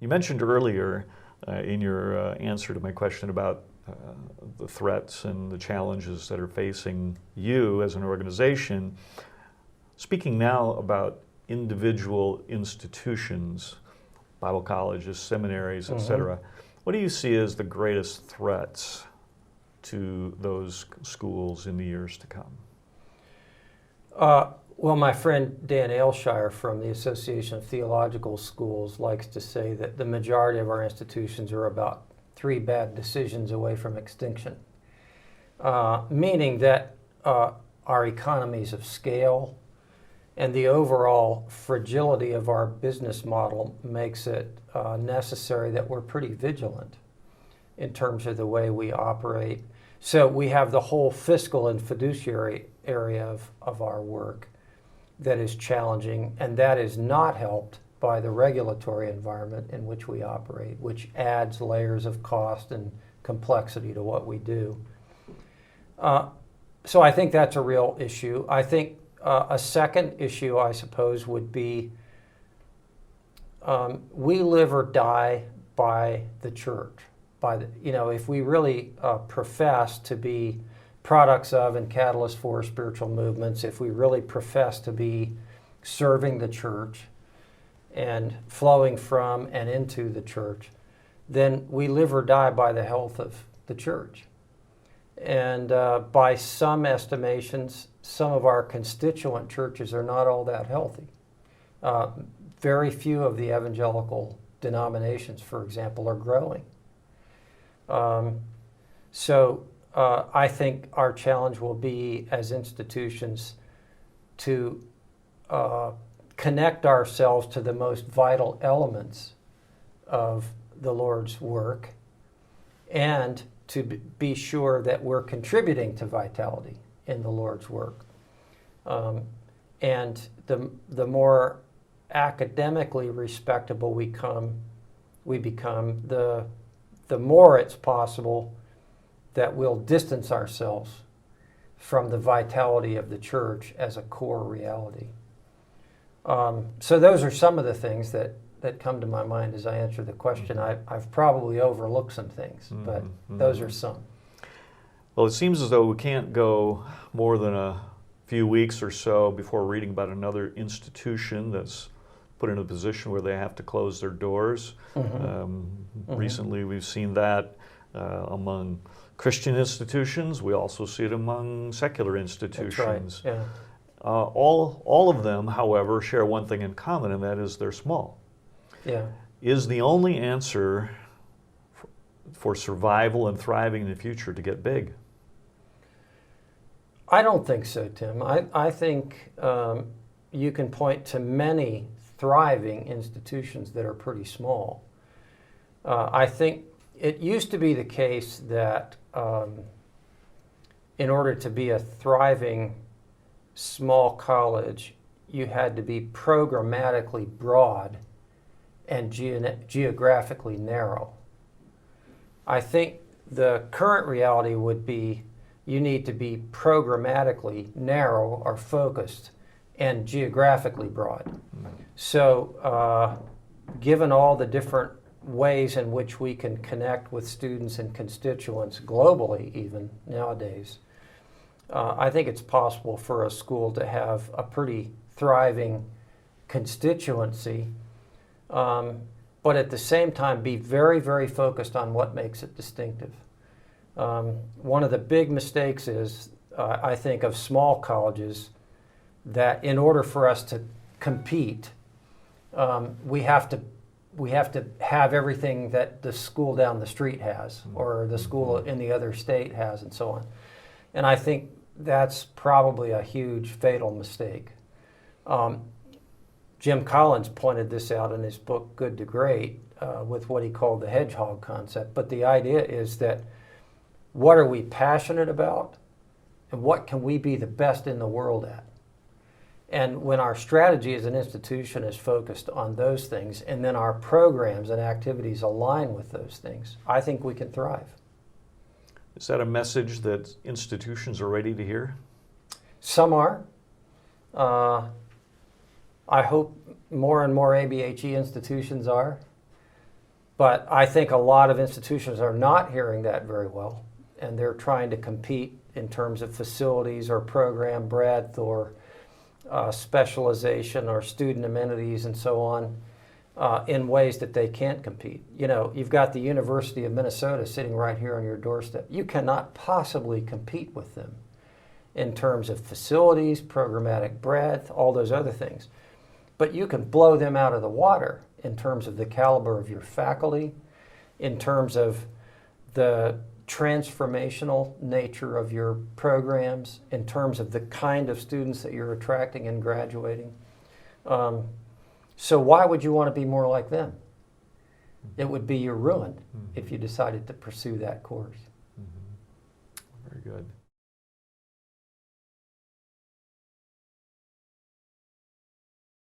You mentioned earlier in your answer to my question about the threats and the challenges that are facing you as an organization, speaking now about individual institutions, Bible colleges, seminaries, etc., what do you see as the greatest threats to those schools in the years to come? Well, my friend Dan Aylshire from the Association of Theological Schools likes to say that the majority of our institutions are about 3 bad decisions away from extinction, meaning that our economies of scale and the overall fragility of our business model makes it necessary that we're pretty vigilant in terms of the way we operate. So we have the whole fiscal and fiduciary area of our work that is challenging, and that is not helped by the regulatory environment in which we operate, which adds layers of cost and complexity to what we do. So I think that's a real issue. I think a second issue, I suppose, would be we live or die by the church. If we really profess to be products of and catalysts for spiritual movements, if we really profess to be serving the church and flowing from and into the church, then we live or die by the health of the church. And by some estimations, some of our constituent churches are not all that healthy. Very few of the evangelical denominations, for example, are growing. So I think our challenge will be as institutions to connect ourselves to the most vital elements of the Lord's work and to be sure that we're contributing to vitality in the Lord's work. And the more academically respectable we become, the more it's possible that we'll distance ourselves from the vitality of the church as a core reality. So those are some of the things that come to my mind as I answer the question. I've probably overlooked some things, but those are some. Well, it seems as though we can't go more than a few weeks or so before reading about another institution that's put in a position where they have to close their doors. Recently we've seen that among Christian institutions. We also see it among secular institutions. That's right. Yeah. All of them, however, share one thing in common, and that is they're small. Yeah. Is the only answer for survival and thriving in the future to get big? I don't think so, Tim. I think you can point to many thriving institutions that are pretty small. I think it used to be the case that in order to be a thriving small college, you had to be programmatically broad and geographically narrow. I think the current reality would be you need to be programmatically narrow or focused and geographically broad. So given all the different ways in which we can connect with students and constituents globally even nowadays, I think it's possible for a school to have a pretty thriving constituency, but at the same time be very, very focused on what makes it distinctive. One of the big mistakes is, I think, of small colleges that in order for us to compete, we have to have everything that the school down the street has or the school in the other state has and so on. And I think that's probably a huge fatal mistake. Jim Collins pointed this out in his book, Good to Great, with what he called the hedgehog concept. But the idea is that what are we passionate about and what can we be the best in the world at? And when our strategy as an institution is focused on those things and then our programs and activities align with those things, I think we can thrive. Is that a message that institutions are ready to hear? Some are. I hope more and more ABHE institutions are. But I think a lot of institutions are not hearing that very well, and they're trying to compete in terms of facilities or program breadth or specialization or student amenities and so on in ways that they can't compete. You know, you've got the University of Minnesota sitting right here on your doorstep. You cannot possibly compete with them in terms of facilities, programmatic breadth, all those other things. But you can blow them out of the water in terms of the caliber of your faculty, in terms of the transformational nature of your programs, in terms of the kind of students that you're attracting and graduating. So why would you want to be more like them? It would be your ruin if you decided to pursue that course. Very good.